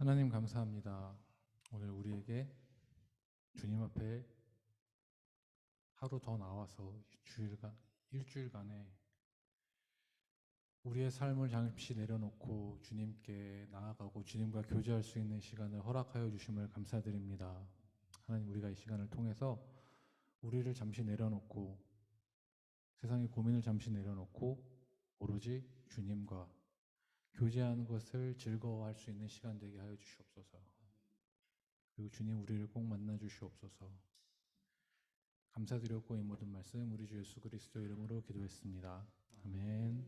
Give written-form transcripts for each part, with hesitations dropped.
하나님 감사합니다. 오늘 우리에게 주님 앞에 하루 더 나와서 일주일간에 우리의 삶을 잠시 내려놓고 주님께 나아가고 주님과 교제할 수 있는 시간을 허락하여 주심을 감사드립니다. 하나님, 우리가 이 시간을 통해서 우리를 잠시 내려놓고 세상의 고민을 잠시 내려놓고 오로지 주님과 교제하는 것을 즐거워할 수 있는 시간 되게 하여 주시옵소서. 그리고 주님, 우리를 꼭 만나 주시옵소서. 감사드렸고 이 모든 말씀 우리 주 예수 그리스도 이름으로 기도했습니다. 아멘.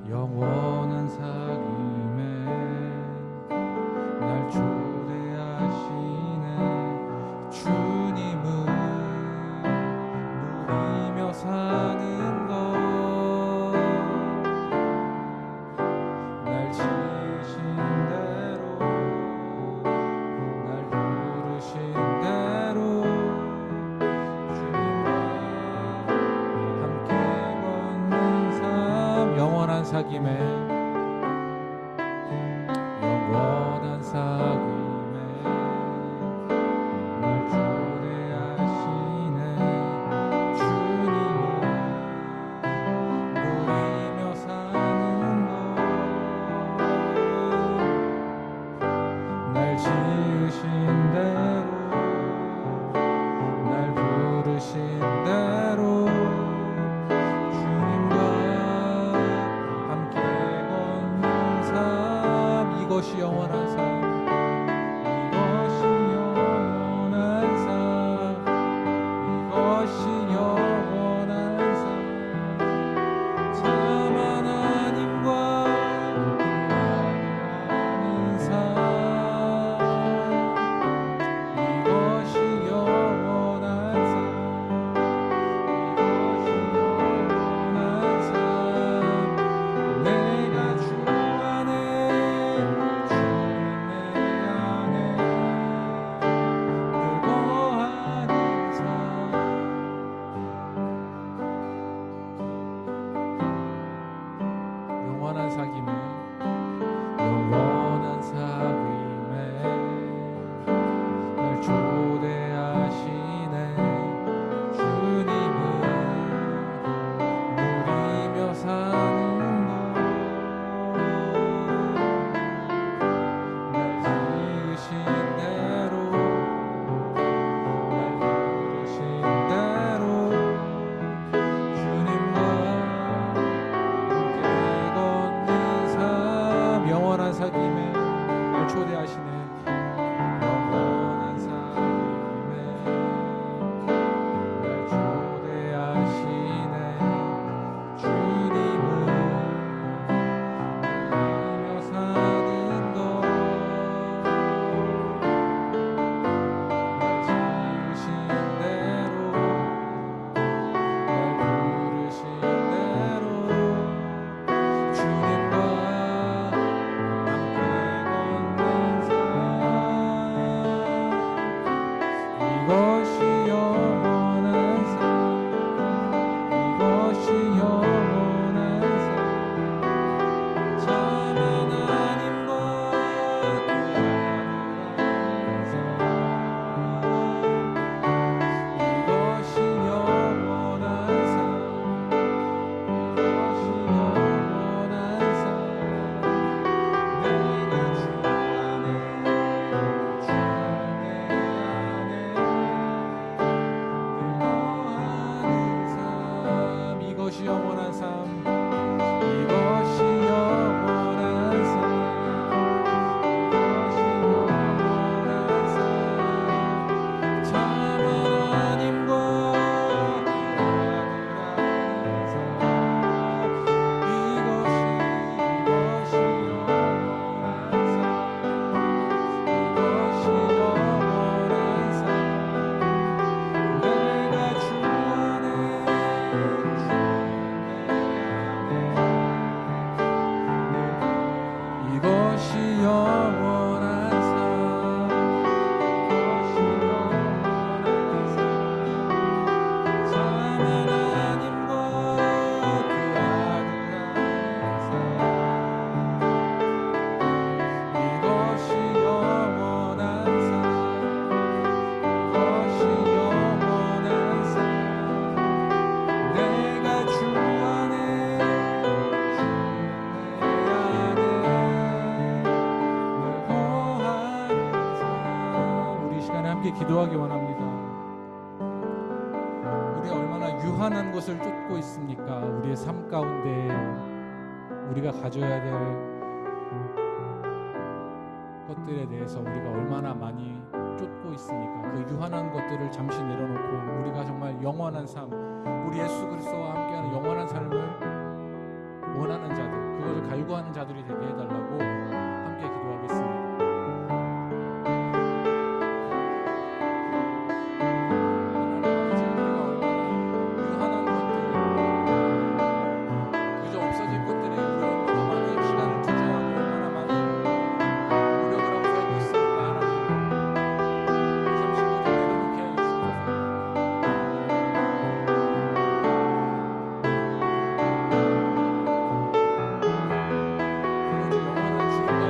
영원한 사귐에 날 초대하시네. 주님을 누리며 사는 것, 날 지으신 대로, 날 부르신 대로 주님과 함께 걷는 삶. 영원한 사귐에 날 초대하시네. 주님을 누리며 사는 것, 날 지으신 대로, 날 부르신 대로 주님과 함께 걷는 삶. 이것이 영원한 삶, 이것이 영원한 삶, 이것이 영원한 삶. 참 하나님과 함께하는 삶, 이것이 영원한 삶, 이것이 영원한 삶. 내가 주 안에 주님 이것이 영원한 삶, 이것이 영원한 삶, 참 하나님과 그 아들 안에서 이것이 영원한 삶, 이것이 영원한 삶, 내가 주 안에 함께 기도하기 원합니다. 우리가 얼마나 유한한 것을 쫓고 있습니까? 우리의 삶 가운데 우리가 가져야 될 것들에 대해서 우리가 얼마나 많이 쫓고 있습니까? 그 유한한 것들을 잠시 내려놓고 우리가 정말 영원한 삶, 우리 예수 그리스도와 함께하는 영원한 삶을 원하는 자들, 그것을 갈구하는 자들이 되게 해달라고 함께 기도하겠습니다. 영원한 주님과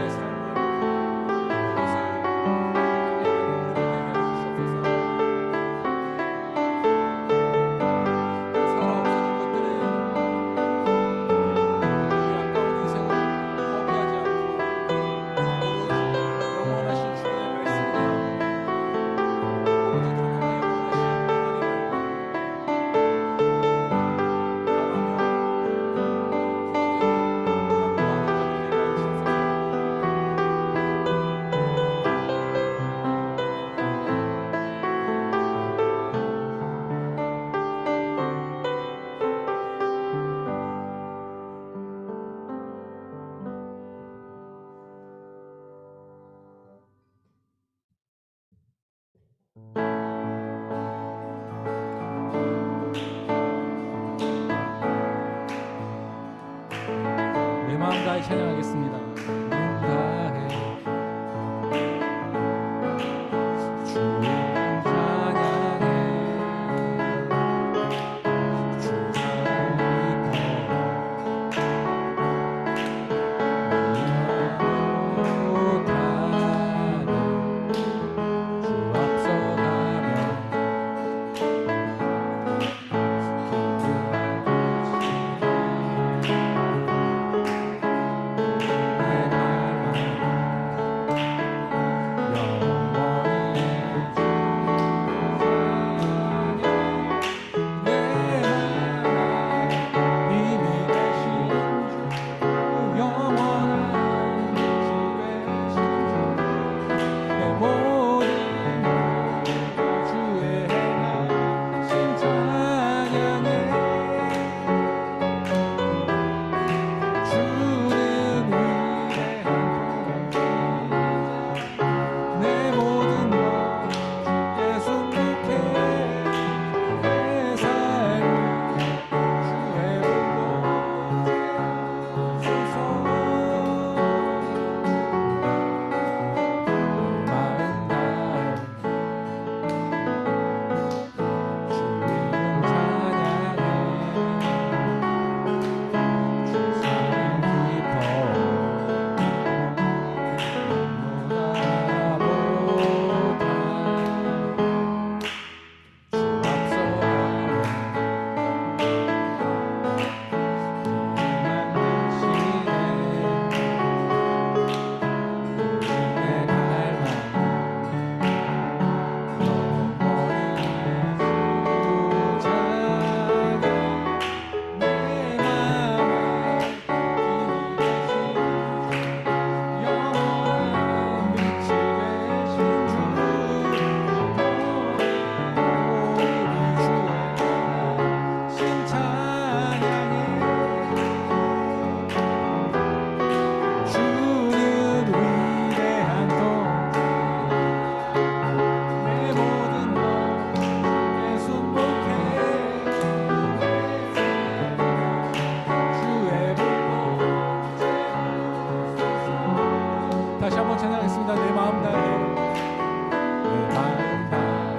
다시 한번 찬양하겠습니다. 내 마음 다해, 내 마음 다해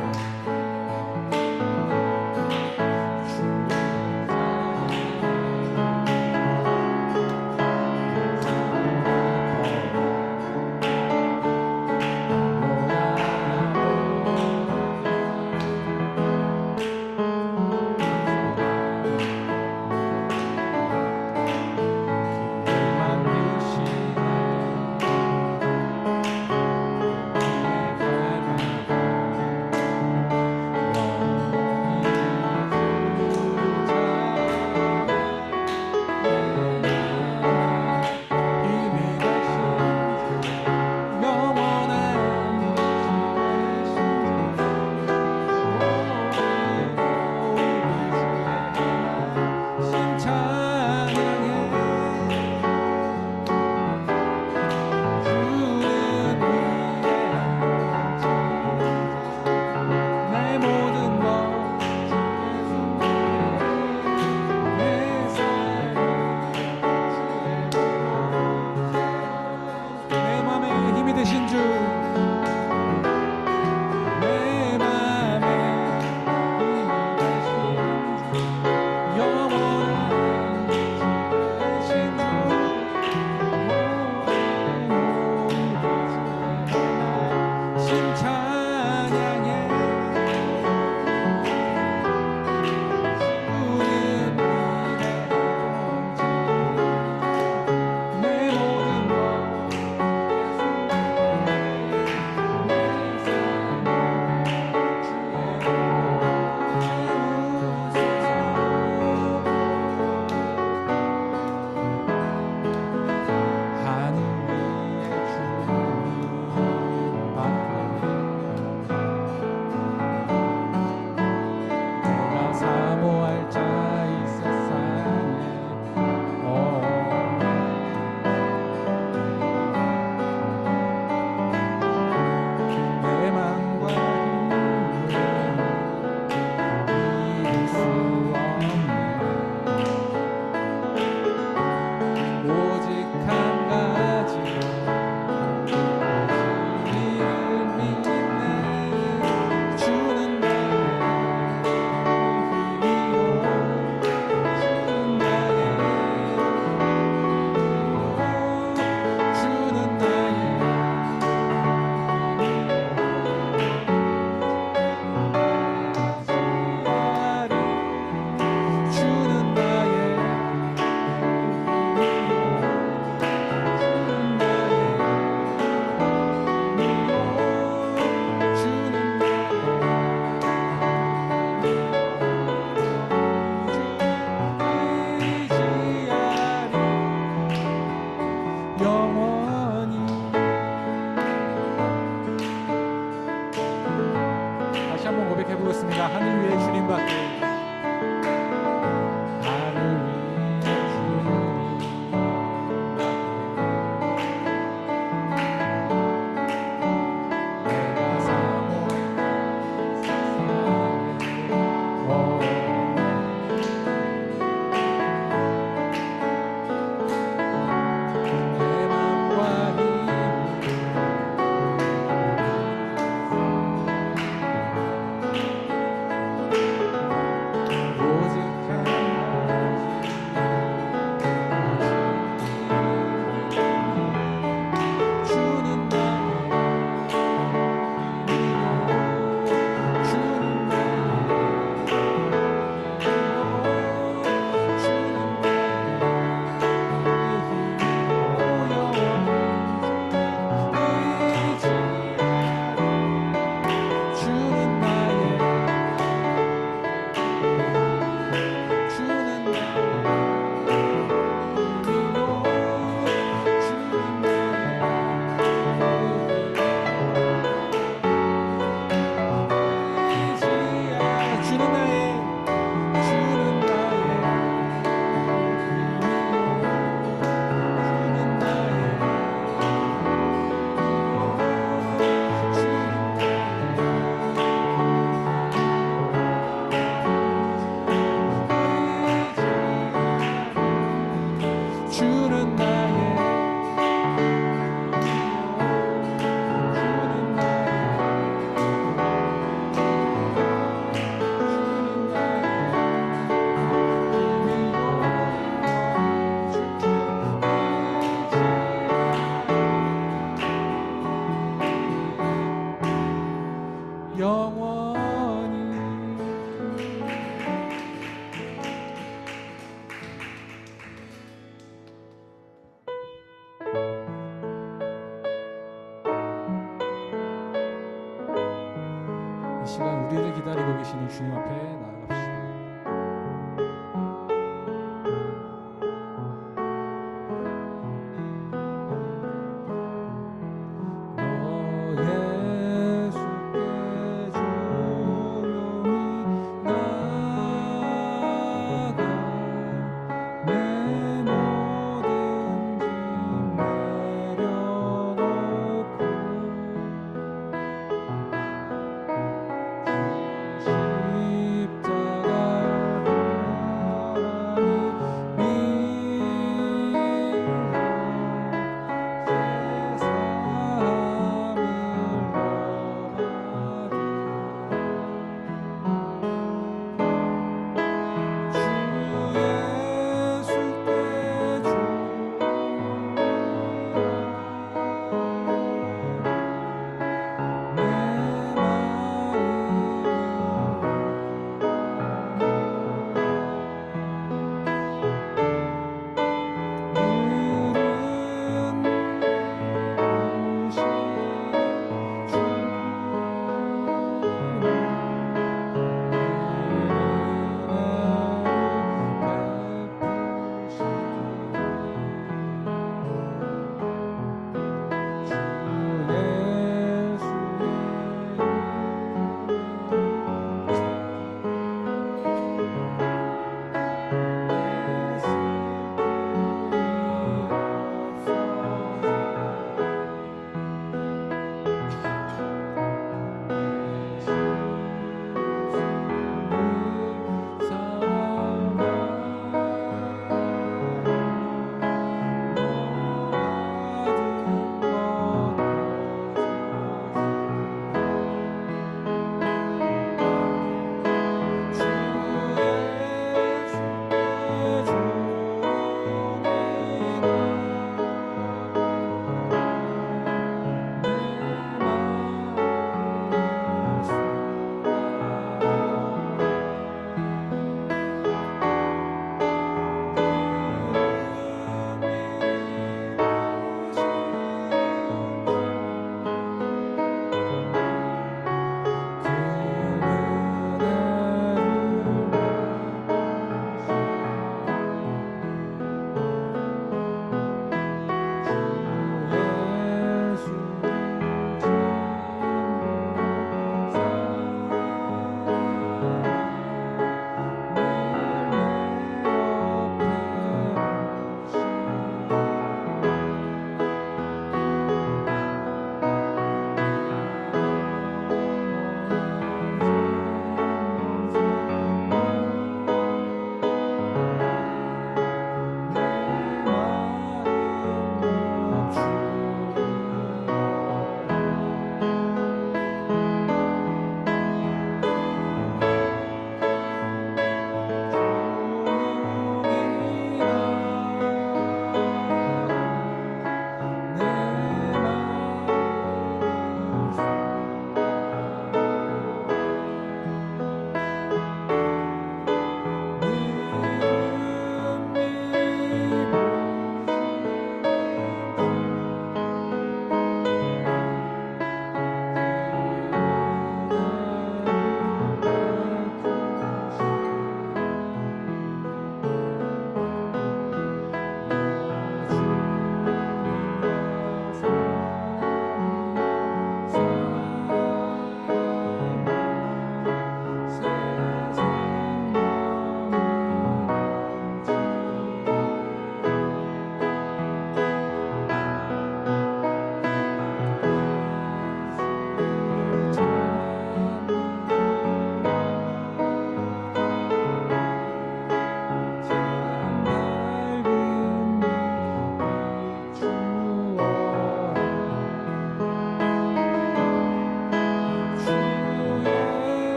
시간 우리를 기다리고 계시는 주님 앞에 나아갑시다.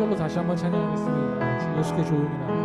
1절로 다시 한번 찬양하겠습니다. 주 예수께 조용히 나가.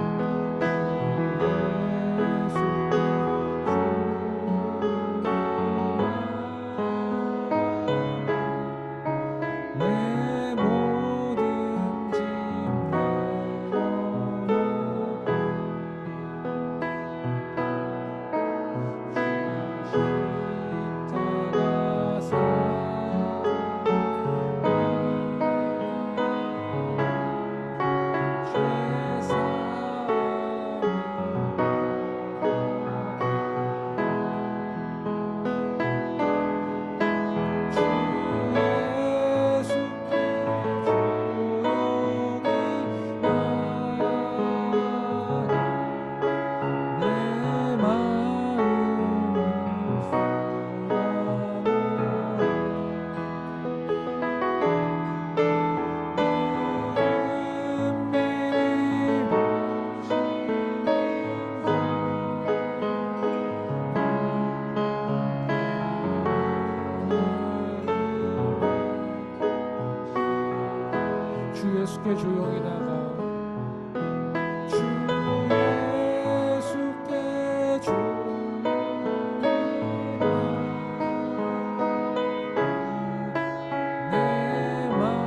주 예수께 조용히 나가. 주 예수께 조용히 내 마음을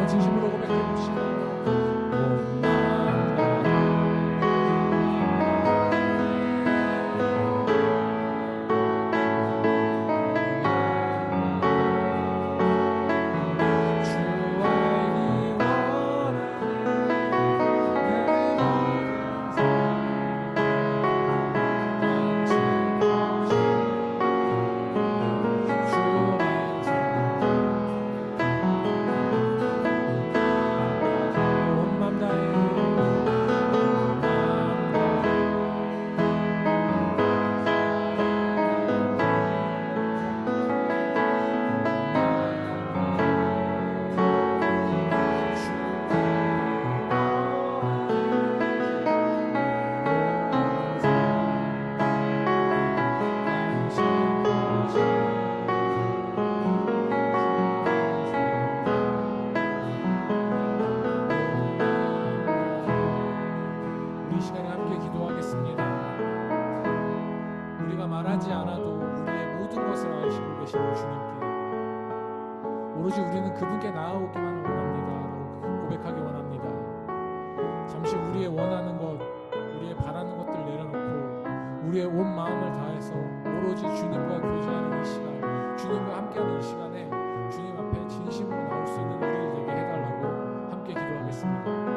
한번 진심으로 고백해 봅시다. 이 시간에 함께 기도하겠습니다. 우리가 말하지 않아도 우리의 모든 것을 아시고 계시는 주님께 오로지 우리는 그분께 나아오기만 원합니다 라고 고백하기 원합니다. 잠시 우리의 원하는 것, 우리의 바라는 것들 내려놓고 우리의 온 마음을 다해서 오로지 주님과 교제하는 이 시간, 주님과 함께하는 이 시간에 주님 앞에 진심으로 나올 수 있는 우리를 되게 해달라고 함께 기도하겠습니다.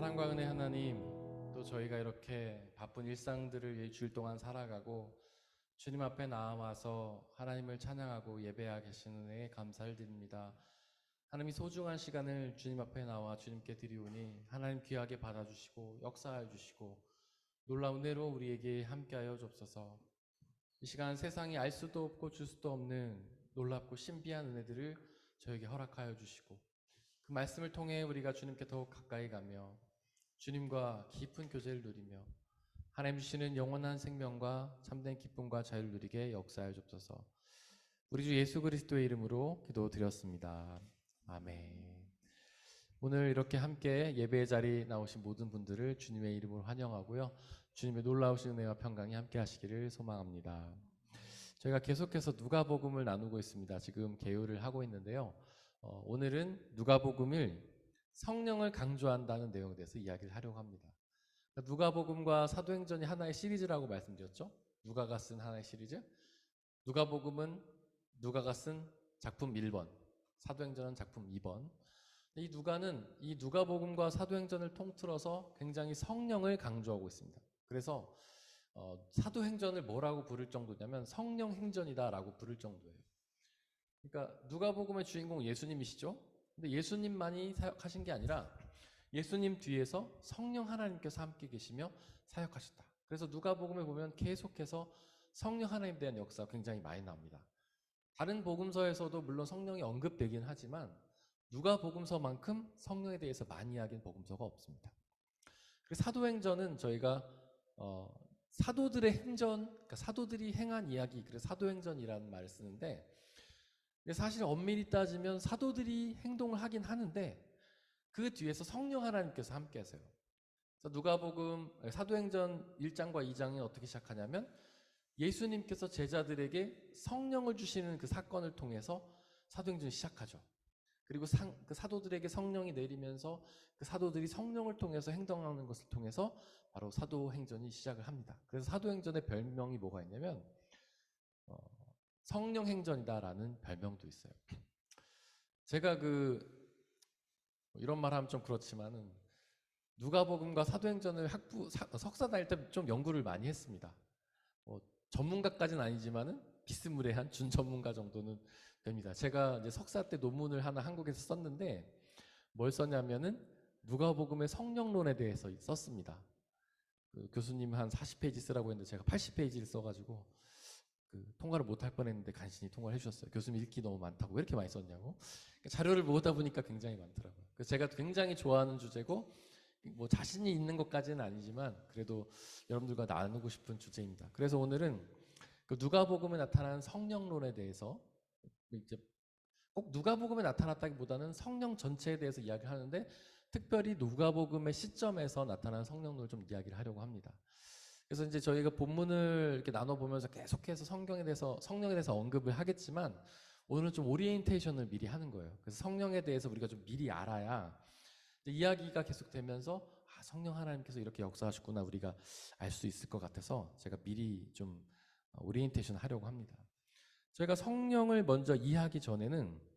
사랑과 은혜 하나님, 또 저희가 이렇게 바쁜 일상들을 일주일 동안 살아가고 주님 앞에 나와서 하나님을 찬양하고 예배하게 하시는 은혜에 감사를 드립니다. 하나님이 소중한 시간을 주님 앞에 나와 주님께 드리오니 하나님 귀하게 받아주시고 역사하여 주시고 놀라운 은혜로 우리에게 함께하여 주옵소서. 이 시간 세상이 알 수도 없고 줄 수도 없는 놀랍고 신비한 은혜들을 저에게 허락하여 주시고 그 말씀을 통해 우리가 주님께 더욱 가까이 가며 주님과 깊은 교제를 누리며 하나님 주시는 영원한 생명과 참된 기쁨과 자유를 누리게 역사하여 주옵소서. 우리 주 예수 그리스도의 이름으로 기도드렸습니다. 아멘. 오늘 이렇게 함께 예배의 자리 나오신 모든 분들을 주님의 이름으로 환영하고요. 주님의 놀라우신 은혜와 평강이 함께 하시기를 소망합니다. 저희가 계속해서 누가복음을 나누고 있습니다. 지금 개요를 하고 있는데요. 오늘은 누가복음을 성령을 강조한다는 내용에 대해서 이야기를 하려고 합니다. 누가복음과 사도행전이 하나의 시리즈라고 말씀드렸죠. 누가가 쓴 하나의 시리즈. 누가복음은 누가가 쓴 작품 1번, 사도행전은 작품 2번. 이 누가는 이 누가복음과 사도행전을 통틀어서 굉장히 성령을 강조하고 있습니다. 그래서 사도행전을 뭐라고 부를 정도냐면 성령행전이다라고 부를 정도예요. 그러니까 누가복음의 주인공 예수님이시죠. 근데 예수님만이 사역하신 게 아니라 예수님 뒤에서 성령 하나님께서 함께 계시며 사역하셨다. 그래서 누가복음에 보면 계속해서 성령 하나님에 대한 역사가 굉장히 많이 나옵니다. 다른 복음서에서도 물론 성령이 언급되긴 하지만 누가복음서만큼 성령에 대해서 많이 이야기한 복음서가 없습니다. 그리고 사도행전은 저희가 사도들의 행전, 그러니까 사도들이 행한 이야기, 그래서 사도행전이라는 말을 쓰는데 사실 엄밀히 따지면 사도들이 행동을 하긴 하는데 그 뒤에서 성령 하나님께서 함께 하세요. 누가복음 사도행전 1장과 2장이 어떻게 시작하냐면 예수님께서 제자들에게 성령을 주시는 그 사건을 통해서 사도행전이 시작하죠. 그리고 그 사도들에게 성령이 내리면서 그 사도들이 성령을 통해서 행동하는 것을 통해서 바로 사도행전이 시작을 합니다. 그래서 사도행전의 별명이 뭐가 있냐면 성령 행전이다라는 별명도 있어요. 제가 이런 말 하면 좀 그렇지만은 누가복음과 사도행전을 석사 다닐 때 좀 연구를 많이 했습니다. 전문가까지는 아니지만은 비스무리한 준전문가 정도는 됩니다. 제가 이제 석사 때 논문을 하나 한국에서 썼는데 뭘 썼냐면은 누가복음의 성령론에 대해서 썼습니다. 교수님 한 40페이지 쓰라고 했는데 제가 80페이지를 써가지고 통과를 못할 뻔했는데 간신히 통과를 해주셨어요. 교수님 읽기 너무 많다고 왜 이렇게 많이 썼냐고. 자료를 모으다 보니까 굉장히 많더라고요. 그래서 제가 굉장히 좋아하는 주제고 뭐 자신이 있는 것까지는 아니지만 그래도 여러분들과 나누고 싶은 주제입니다. 그래서 오늘은 누가복음에 나타난 성령론에 대해서 이제 꼭 누가복음에 나타났다기보다는 성령 전체에 대해서 이야기를 하는데 특별히 누가복음의 시점에서 나타난 성령론을 좀 이야기를 하려고 합니다. 그래서 이제 저희가 본문을 이렇게 나눠보면서 계속해서 성령에 대해서 언급을 하겠지만 오늘은 좀 오리엔테이션을 미리 하는 거예요. 그래서 성령에 대해서 우리가 좀 미리 알아야 이야기가 계속되면서 성령 하나님께서 이렇게 역사하셨구나 우리가 알 수 있을 것 같아서 제가 미리 좀 오리엔테이션 하려고 합니다. 저희가 성령을 먼저 이해하기 전에는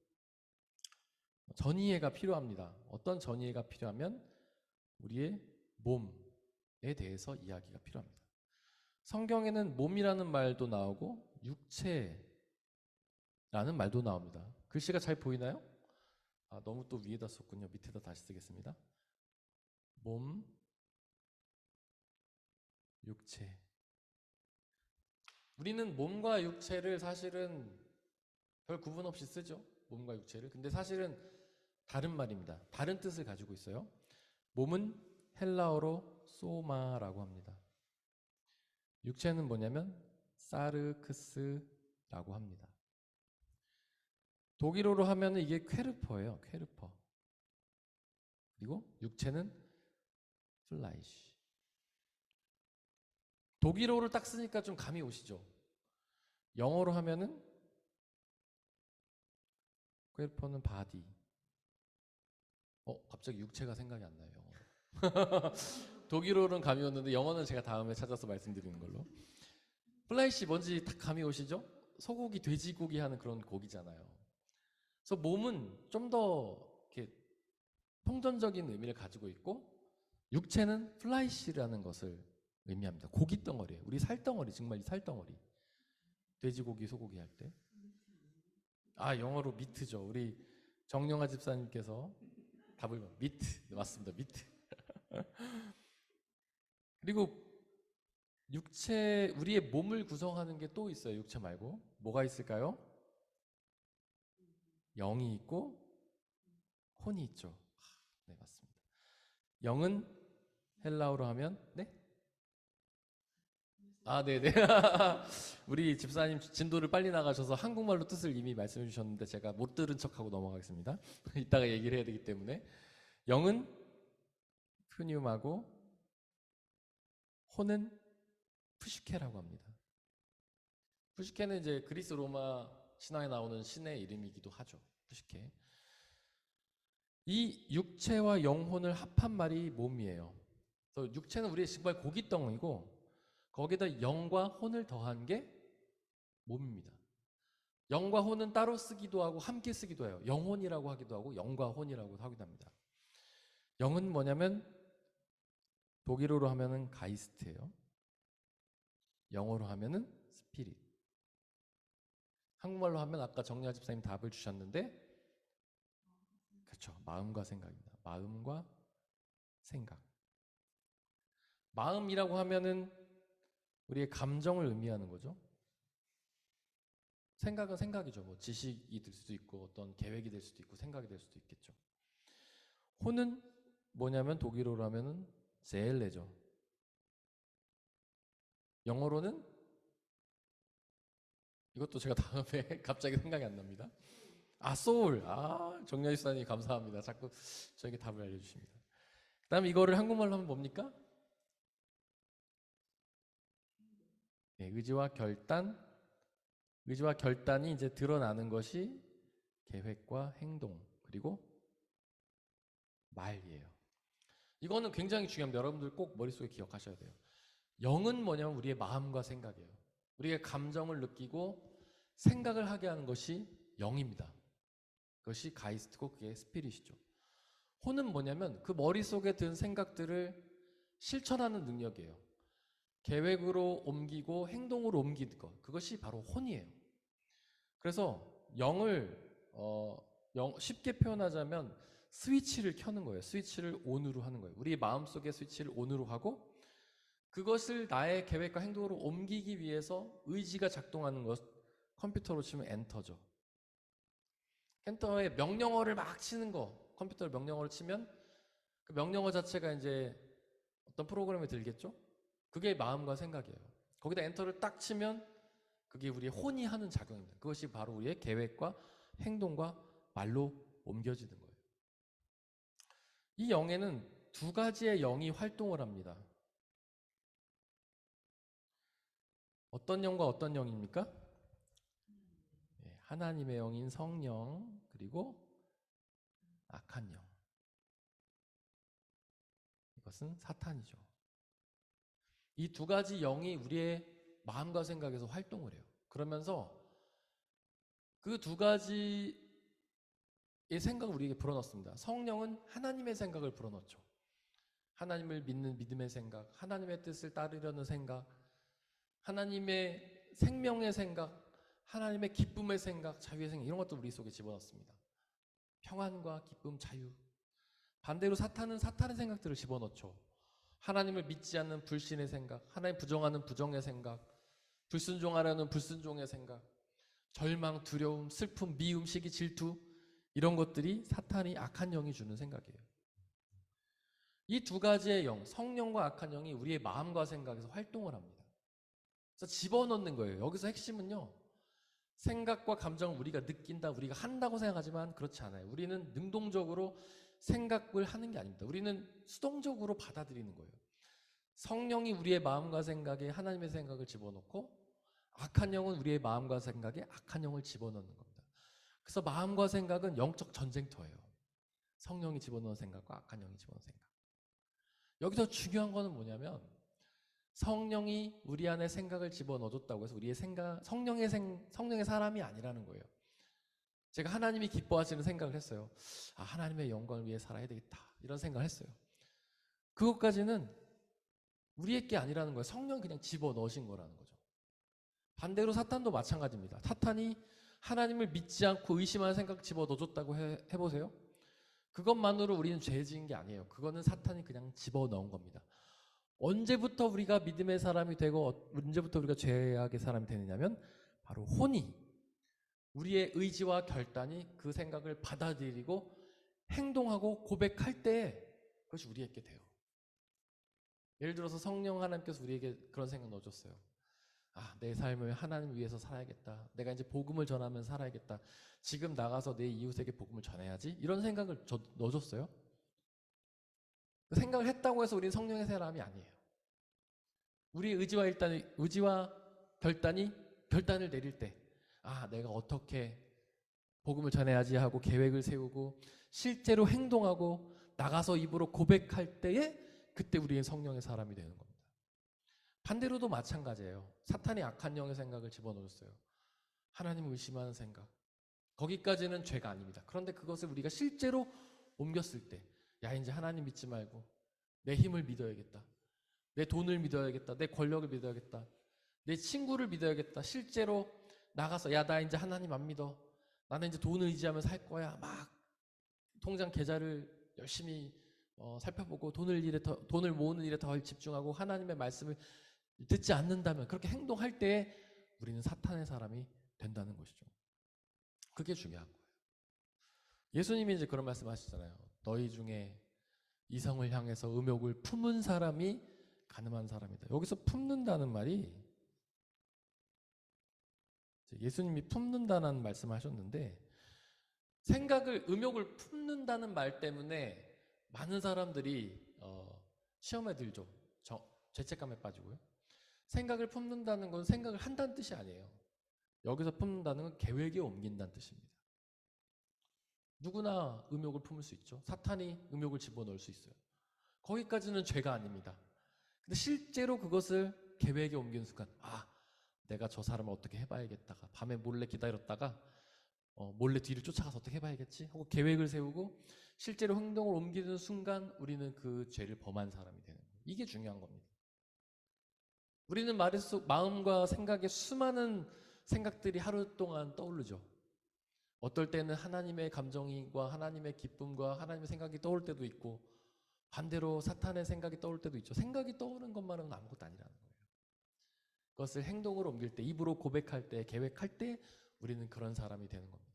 전이해가 필요합니다. 어떤 전이해가 필요하면 우리의 몸에 대해서 이야기가 필요합니다. 성경에는 몸이라는 말도 나오고 육체라는 말도 나옵니다. 글씨가 잘 보이나요? 너무 또 위에다 썼군요. 밑에다 다시 쓰겠습니다. 몸, 육체. 우리는 몸과 육체를 사실은 별 구분 없이 쓰죠. 몸과 육체를. 근데 사실은 다른 말입니다. 다른 뜻을 가지고 있어요. 몸은 헬라어로 소마라고 합니다. 육체는 뭐냐면 사르크스라고 합니다. 독일어로 하면 이게 퀘르퍼예요. 퀘르퍼. 그리고 육체는 플라이시. 독일어를 딱 쓰니까 좀 감이 오시죠? 영어로 하면은 퀘르퍼는 바디. 갑자기 육체가 생각이 안 나요. 영어로. 독일어는 감이 왔는데 영어는 제가 다음에 찾아서 말씀드리는 걸로. 플라이시 뭔지 딱 감이 오시죠? 소고기, 돼지고기 하는 그런 고기잖아요. 그래서 몸은 좀 더 이렇게 통전적인 의미를 가지고 있고 육체는 플라이시라는 것을 의미합니다. 고기 덩어리예요. 우리 살덩어리, 정말 이 살덩어리. 돼지고기, 소고기 할 때. 영어로 미트죠. 우리 정영아 집사님께서 답을 미트. 네, 맞습니다. 미트. 그리고 우리의 몸을 구성하는 게 또 있어요. 육체 말고. 뭐가 있을까요? 영이 있고 혼이 있죠. 네, 맞습니다. 영은 헬라어로 하면 네? 네네. 우리 집사님 진도를 빨리 나가셔서 한국말로 뜻을 이미 말씀해 주셨는데 제가 못 들은 척하고 넘어가겠습니다. 이따가 얘기를 해야 되기 때문에. 영은 푸니움하고 혼은 푸시케라고 합니다. 푸시케는 이제 그리스 로마 신화에 나오는 신의 이름이기도 하죠. 푸시케. 이 육체와 영혼을 합한 말이 몸이에요. 그래서 육체는 우리의 정말 고깃덩이고 거기다 영과 혼을 더한 게 몸입니다. 영과 혼은 따로 쓰기도 하고 함께 쓰기도 해요. 영혼이라고 하기도 하고 영과 혼이라고 하기도 합니다. 영은 뭐냐면 독일어로 하면은 가이스트예요. 영어로 하면은 스피릿. 한국말로 하면 아까 정리아 집사님 답을 주셨는데 그렇죠. 마음과 생각입니다. 마음과 생각. 마음이라고 하면은 우리의 감정을 의미하는 거죠. 생각은 생각이죠. 뭐 지식이 될 수도 있고 어떤 계획이 될 수도 있고 생각이 될 수도 있겠죠. 혼은 뭐냐면 독일어로 하면은 세엘레죠. 영어로는 이것도 제가 다음에 갑자기 생각이 안 납니다. 소울. 정렬 집사님 감사합니다. 자꾸 저에게 답을 알려주십니다. 그 다음에 이거를 한국말로 하면 뭡니까? 네, 의지와 결단. 의지와 결단이 이제 드러나는 것이 계획과 행동 그리고 말이에요. 이거는 굉장히 중요합니다. 여러분들 꼭 머릿속에 기억하셔야 돼요. 영은 뭐냐면 우리의 마음과 생각이에요. 우리의 감정을 느끼고 생각을 하게 하는 것이 영입니다. 그것이 가이스트고 그게 스피릿이죠. 혼은 뭐냐면 그 머릿속에 든 생각들을 실천하는 능력이에요. 계획으로 옮기고 행동으로 옮기는 것. 그것이 바로 혼이에요. 그래서 영을 쉽게 표현하자면 스위치를 켜는 거예요. 스위치를 온으로 하는 거예요. 우리 마음속의 스위치를 온으로 하고 그것을 나의 계획과 행동으로 옮기기 위해서 의지가 작동하는 것, 컴퓨터로 치면 엔터죠. 엔터에 명령어를 막 치는 거, 컴퓨터로 명령어를 치면 그 명령어 자체가 이제 어떤 프로그램에 들겠죠? 그게 마음과 생각이에요. 거기다 엔터를 딱 치면 그게 우리의 혼이 하는 작용입니다. 그것이 바로 우리의 계획과 행동과 말로 옮겨지는 거예요. 이 영에는 두 가지의 영이 활동을 합니다. 어떤 영과 어떤 영입니까? 하나님의 영인 성령, 그리고 악한 영. 이것은 사탄이죠. 이 두 가지 영이 우리의 마음과 생각에서 활동을 해요. 그러면서 그 두 가지의 생각을 우리에게 불어넣습니다. 성령은 하나님의 생각을 불어넣죠. 하나님을 믿는 믿음의 생각, 하나님의 뜻을 따르려는 생각, 하나님의 생명의 생각, 하나님의 기쁨의 생각, 자유의 생각, 이런 것도 우리 속에 집어넣습니다. 평안과 기쁨, 자유. 반대로 사탄은 사탄의 생각들을 집어넣죠. 하나님을 믿지 않는 불신의 생각, 하나님 부정하는 부정의 생각, 불순종하려는 불순종의 생각, 절망, 두려움, 슬픔, 미움, 시기, 질투, 이런 것들이 사탄이 악한 영이 주는 생각이에요. 이 두 가지의 영, 성령과 악한 영이 우리의 마음과 생각에서 활동을 합니다. 그래서 집어넣는 거예요. 여기서 핵심은요, 생각과 감정을 우리가 느낀다, 우리가 한다고 생각하지만 그렇지 않아요. 우리는 능동적으로 생각을 하는 게 아닙니다. 우리는 수동적으로 받아들이는 거예요. 성령이 우리의 마음과 생각에 하나님의 생각을 집어넣고 악한 영은 우리의 마음과 생각에 악한 영을 집어넣는 겁니다. 그래서 마음과 생각은 영적 전쟁터예요. 성령이 집어넣은 생각과 악한 영이 집어넣은 생각. 여기서 중요한 거는 뭐냐면 성령이 우리 안에 생각을 집어넣어줬다고 해서 우리의 생각, 성령의 사람이 아니라는 거예요. 제가 하나님이 기뻐하시는 생각을 했어요. 아, 하나님의 영광을 위해 살아야 되겠다. 이런 생각을 했어요. 그것까지는 우리의 게 아니라는 거예요. 성령이 그냥 집어넣으신 거라는 거죠. 반대로 사탄도 마찬가지입니다. 사탄이 하나님을 믿지 않고 의심하는 생각 집어넣어줬다고 해보세요. 그것만으로 우리는 죄 지은 게 아니에요. 그거는 사탄이 그냥 집어넣은 겁니다. 언제부터 우리가 믿음의 사람이 되고 언제부터 우리가 죄악의 사람이 되느냐면 바로 혼이, 우리의 의지와 결단이 그 생각을 받아들이고 행동하고 고백할 때 그것이 우리에게 돼요. 예를 들어서 성령 하나님께서 우리에게 그런 생각 넣어줬어요. 아, 내 삶을 하나님을 위해서 살아야겠다. 내가 이제 복음을 전하면서 살아야겠다. 지금 나가서 내 이웃에게 복음을 전해야지. 이런 생각을 넣어줬어요. 그 생각을 했다고 해서 우리는 성령의 사람이 아니에요. 우리의 의지와 결단을 내릴 때, 아, 내가 어떻게 복음을 전해야지 하고 계획을 세우고 실제로 행동하고 나가서 입으로 고백할 때에 그때 우리의 성령의 사람이 되는 겁니다. 반대로도 마찬가지예요. 사탄이 악한 영의 생각을 집어넣었어요. 하나님을 의심하는 생각. 거기까지는 죄가 아닙니다. 그런데 그것을 우리가 실제로 옮겼을 때, 야, 이제 하나님 믿지 말고 내 힘을 믿어야겠다. 내 돈을 믿어야겠다. 내 권력을 믿어야겠다. 내 친구를 믿어야겠다. 실제로 나가서, 야, 나 이제 하나님 안 믿어. 나는 이제 돈을 의지하며 살 거야. 막 통장 계좌를 열심히 살펴보고 돈을 모으는 일에 더 집중하고 하나님의 말씀을 듣지 않는다면, 그렇게 행동할 때 우리는 사탄의 사람이 된다는 것이죠. 그게 중요한 거예요. 예수님이 이제 그런 말씀 하시잖아요. 너희 중에 이성을 향해서 음욕을 품은 사람이 가늠한 사람이다. 여기서 품는다는 말이, 예수님이 품는다는 말씀을 하셨는데, 음욕을 품는다는 말 때문에 많은 사람들이 시험에 들죠. 죄책감에 빠지고요. 생각을 품는다는 건 생각을 한다는 뜻이 아니에요. 여기서 품는다는 건 계획에 옮긴다는 뜻입니다. 누구나 음욕을 품을 수 있죠. 사탄이 음욕을 집어넣을 수 있어요. 거기까지는 죄가 아닙니다. 근데 실제로 그것을 계획에 옮기는 순간, 아, 내가 저 사람을 어떻게 해봐야겠다가 밤에 몰래 기다렸다가 몰래 뒤를 쫓아가서 어떻게 해봐야겠지 하고 계획을 세우고 실제로 행동을 옮기는 순간 우리는 그 죄를 범한 사람이 되는 거예요. 이게 중요한 겁니다. 우리는 머릿속 마음과 생각에 수많은 생각들이 하루 동안 떠오르죠. 어떨 때는 하나님의 감정과 하나님의 기쁨과 하나님의 생각이 떠올 때도 있고 반대로 사탄의 생각이 떠올 때도 있죠. 생각이 떠오르는 것만은 아무것도 아니라는 거예요. 그것을 행동으로 옮길 때, 입으로 고백할 때, 계획할 때 우리는 그런 사람이 되는 겁니다.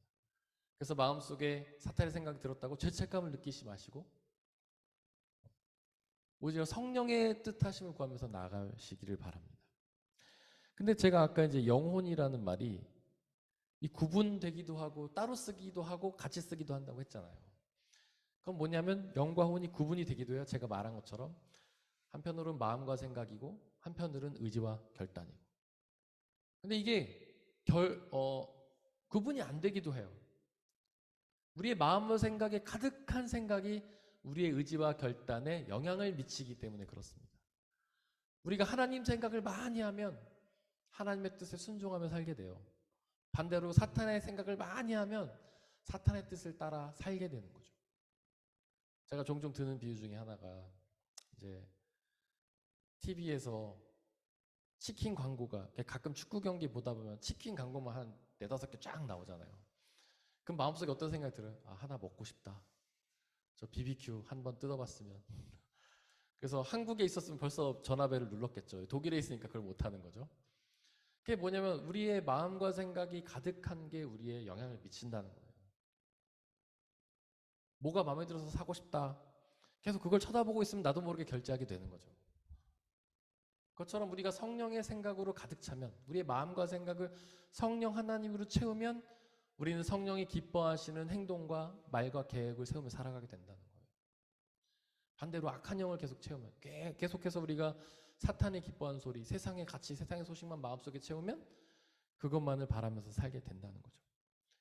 그래서 마음속에 사탄의 생각이 들었다고 죄책감을 느끼지 마시고 오히려 성령의 뜻하심을 구하면서 나아가시기를 바랍니다. 근데 제가 아까 이제 영혼이라는 말이 이 구분되기도 하고 따로 쓰기도 하고 같이 쓰기도 한다고 했잖아요. 그건 뭐냐면 영과 혼이 구분이 되기도 해요. 제가 말한 것처럼 한편으로는 마음과 생각이고 한편으로는 의지와 결단이고. 근데 이게 구분이 안 되기도 해요. 우리의 마음과 생각에 가득한 생각이 우리의 의지와 결단에 영향을 미치기 때문에 그렇습니다. 우리가 하나님 생각을 많이 하면 하나님의 뜻에 순종하며 살게 돼요. 반대로 사탄의 생각을 많이 하면 사탄의 뜻을 따라 살게 되는 거죠. 제가 종종 드는 비유 중에 하나가 이제 TV에서 치킨 광고가 가끔 축구 경기 보다 보면 치킨 광고만 한 4-5개 쫙 나오잖아요. 그럼 마음속에 어떤 생각이 들어요? 아, 하나 먹고 싶다. 저 BBQ 한번 뜯어봤으면. 그래서 한국에 있었으면 벌써 전화벨을 눌렀겠죠. 독일에 있으니까 그걸 못하는 거죠. 그게 뭐냐면 우리의 마음과 생각이 가득한 게 우리의 영향을 미친다는 거예요. 뭐가 마음에 들어서 사고 싶다. 계속 그걸 쳐다보고 있으면 나도 모르게 결제하게 되는 거죠. 그것처럼 우리가 성령의 생각으로 가득 차면 우리의 마음과 생각을 성령 하나님으로 채우면 우리는 성령이 기뻐하시는 행동과 말과 계획을 세우며 살아가게 된다는 거예요. 반대로 악한 영을 계속 채우면 계속해서 우리가 사탄이 기뻐하는 소리, 세상의 가치, 세상의 소식만 마음속에 채우면 그것만을 바라면서 살게 된다는 거죠.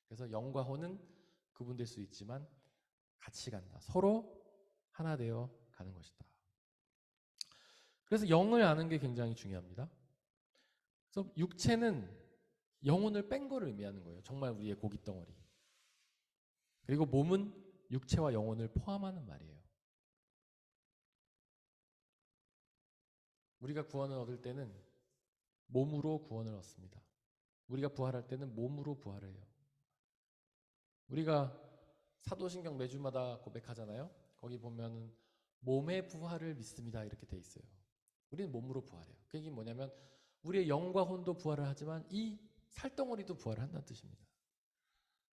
그래서 영과 혼은 구분될 수 있지만 같이 간다. 서로 하나 되어 가는 것이다. 그래서 영을 아는 게 굉장히 중요합니다. 그래서 육체는 영혼을 뺀 거를 의미하는 거예요. 정말 우리의 고깃덩어리. 그리고 몸은 육체와 영혼을 포함하는 말이에요. 우리가 구원을 얻을 때는 몸으로 구원을 얻습니다. 우리가 부활할 때는 몸으로 부활을 해요. 우리가 사도신경 매주마다 고백하잖아요. 거기 보면은 몸의 부활을 믿습니다 이렇게 돼 있어요. 우리는 몸으로 부활해요. 그게 뭐냐면 우리의 영과 혼도 부활을 하지만 이 살덩어리도 부활을 한다는 뜻입니다.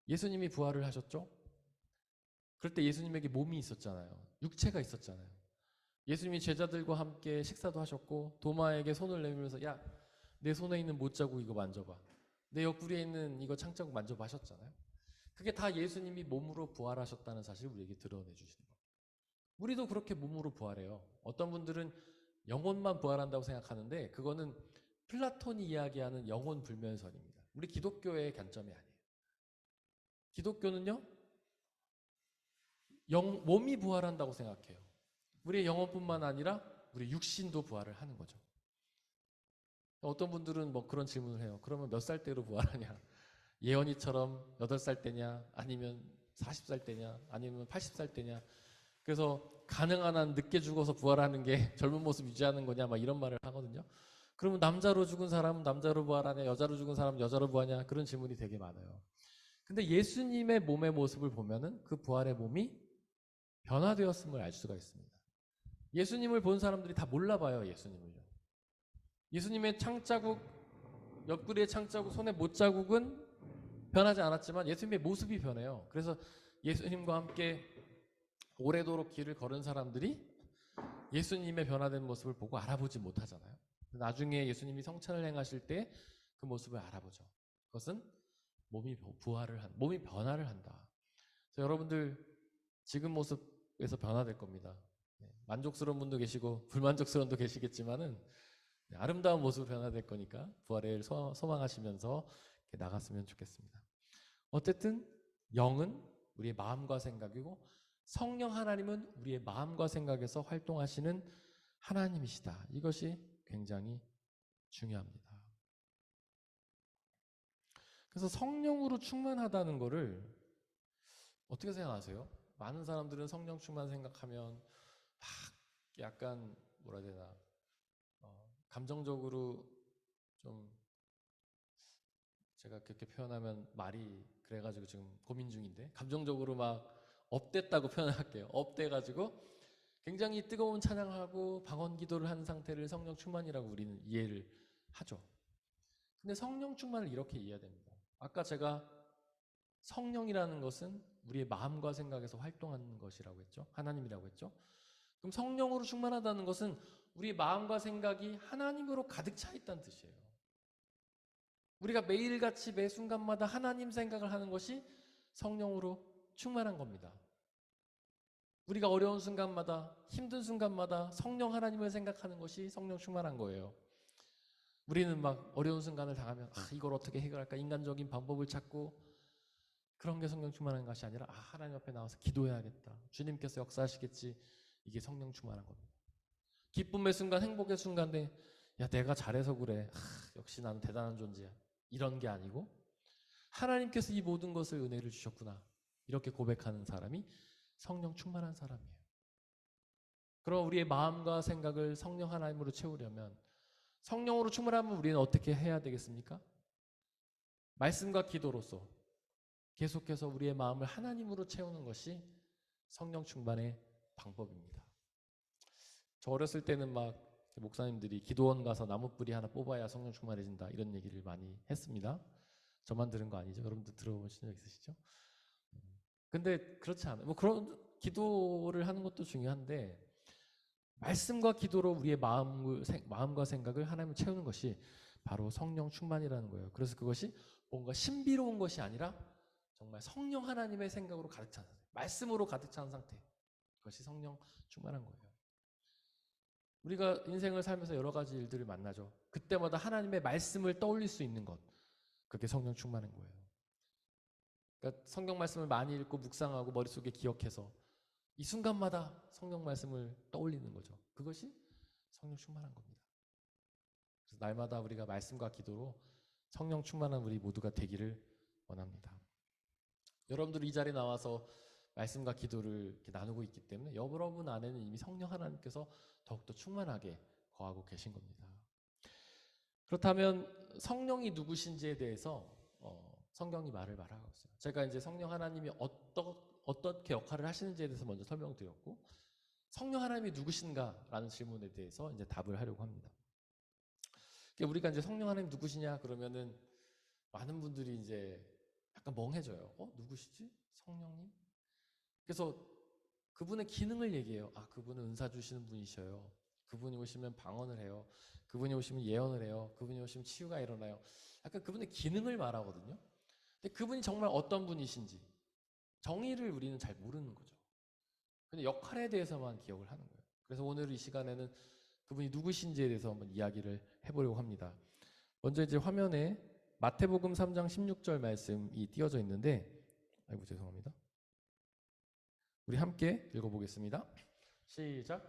예수님이 부활을 하셨죠? 그럴 때 예수님에게 몸이 있었잖아요. 육체가 있었잖아요. 예수님이 제자들과 함께 식사도 하셨고 도마에게 손을 내밀면서 야, 내 손에 있는 못자국 이거 만져봐. 내 옆구리에 있는 이거 창자국 만져봐 하셨잖아요. 그게 다 예수님이 몸으로 부활하셨다는 사실을 우리에게 드러내 주시는 거예요. 우리도 그렇게 몸으로 부활해요. 어떤 분들은 영혼만 부활한다고 생각하는데 그거는 플라톤이 이야기하는 영혼 불면설입니다. 우리 기독교의 관점이 아니에요. 기독교는요, 몸이 부활한다고 생각해요. 우리의 영혼뿐만 아니라 우리 육신도 부활을 하는 거죠. 어떤 분들은 뭐 그런 질문을 해요. 그러면 몇 살 때로 부활하냐? 예언이처럼 8살 때냐? 아니면 40살 때냐? 아니면 80살 때냐? 그래서 가능한 한 늦게 죽어서 부활하는 게 젊은 모습 유지하는 거냐? 막 이런 말을 하거든요. 그러면 남자로 죽은 사람은 남자로 부활하냐? 여자로 죽은 사람은 여자로 부활하냐? 그런 질문이 되게 많아요. 근데 예수님의 몸의 모습을 보면은 그 부활의 몸이 변화되었음을 알 수가 있습니다. 예수님을 본 사람들이 다 몰라봐요, 예수님을요. 예수님의 창자국, 옆구리의 창자국, 손의 못자국은 변하지 않았지만 예수님의 모습이 변해요. 그래서 예수님과 함께 오래도록 길을 걸은 사람들이 예수님의 변화된 모습을 보고 알아보지 못하잖아요. 나중에 예수님이 성찬을 행하실 때 그 모습을 알아보죠. 그것은 몸이 변화를 한다. 그래서 여러분들 지금 모습에서 변화될 겁니다. 만족스러운 분도 계시고 불만족스러운 분도 계시겠지만은 아름다운 모습으로 변화될 거니까 부활을 소망하시면서 나갔으면 좋겠습니다. 어쨌든 영은 우리의 마음과 생각이고 성령 하나님은 우리의 마음과 생각에서 활동하시는 하나님이시다. 이것이 굉장히 중요합니다. 그래서 성령으로 충만하다는 거를 어떻게 생각하세요? 많은 사람들은 성령 충만 생각하면 막 약간 뭐라 해야 되나 감정적으로 좀 제가 그렇게 표현하면 말이 그래가지고 지금 고민 중인데 감정적으로 막 업됐다고 표현할게요. 업돼가지고 굉장히 뜨거운 찬양하고 방언 기도를 한 상태를 성령 충만이라고 우리는 이해를 하죠. 근데 성령 충만을 이렇게 이해해야 됩니다. 아까 제가 성령이라는 것은 우리의 마음과 생각에서 활동하는 것이라고 했죠. 하나님이라고 했죠. 그럼 성령으로 충만하다는 것은 우리 마음과 생각이 하나님으로 가득 차 있다는 뜻이에요. 우리가 매일같이 매 순간마다 하나님 생각을 하는 것이 성령으로 충만한 겁니다. 우리가 어려운 순간마다 힘든 순간마다 성령 하나님을 생각하는 것이 성령 충만한 거예요. 우리는 막 어려운 순간을 당하면 이걸 어떻게 해결할까 인간적인 방법을 찾고 그런 게 성령 충만한 것이 아니라 하나님 앞에 나와서 기도해야겠다. 주님께서 역사하시겠지. 이게 성령 충만한 겁니다. 기쁨의 순간 행복의 순간에 야 내가 잘해서 그래. 역시 나는 대단한 존재야. 이런 게 아니고 하나님께서 이 모든 것을 은혜를 주셨구나. 이렇게 고백하는 사람이 성령 충만한 사람이에요. 그럼 우리의 마음과 생각을 성령 하나님으로 채우려면 성령으로 충만하면 우리는 어떻게 해야 되겠습니까? 말씀과 기도로서 계속해서 우리의 마음을 하나님으로 채우는 것이 성령 충만의 방법입니다. 저 어렸을 때는 막 목사님들이 기도원 가서 나무 뿌리 하나 뽑아야 성령 충만해진다 이런 얘기를 많이 했습니다. 저만 들은 거 아니죠? 여러분들 들어보신 적 있으시죠? 근데 그렇지 않아요. 뭐 그런 기도를 하는 것도 중요한데 말씀과 기도로 우리의 마음과 생각을 하나님을 채우는 것이 바로 성령 충만이라는 거예요. 그래서 그것이 뭔가 신비로운 것이 아니라 정말 성령 하나님의 생각으로 가득 찬 상태, 말씀으로 가득 찬 상태. 그것이 성령 충만한 거예요. 우리가 인생을 살면서 여러 가지 일들을 만나죠. 그때마다 하나님의 말씀을 떠올릴 수 있는 것. 그게 성령 충만한 거예요. 그러니까 성경 말씀을 많이 읽고 묵상하고 머릿속에 기억해서 이 순간마다 성경 말씀을 떠올리는 거죠. 그것이 성령 충만한 겁니다. 그래서 날마다 우리가 말씀과 기도로 성령 충만한 우리 모두가 되기를 원합니다. 여러분들 이 자리에 나와서 말씀과 기도를 이렇게 나누고 있기 때문에 여러분 안에는 이미 성령 하나님께서 더욱더 충만하게 거하고 계신 겁니다. 그렇다면 성령이 누구신지에 대해서 성경이 말을 말하고 있어요. 제가 이제 성령 하나님이 어떻게 역할을 하시는지에 대해서 먼저 설명드렸고 성령 하나님이 누구신가라는 질문에 대해서 이제 답을 하려고 합니다. 우리가 이제 성령 하나님 누구시냐 그러면은 많은 분들이 이제 약간 멍해져요. 누구시지? 성령님? 그래서 그분의 기능을 얘기해요. 그분은 은사 주시는 분이셔요. 그분이 오시면 방언을 해요. 그분이 오시면 예언을 해요. 그분이 오시면 치유가 일어나요. 약간 그분의 기능을 말하거든요. 근데 그분이 정말 어떤 분이신지 정의를 우리는 잘 모르는 거죠. 근데 역할에 대해서만 기억을 하는 거예요. 그래서 오늘 이 시간에는 그분이 누구신지에 대해서 한번 이야기를 해보려고 합니다. 먼저 이제 화면에 마태복음 3장 16절 말씀이 띄어져 있는데 아이고 죄송합니다. 우리 함께 읽어보겠습니다. 시작.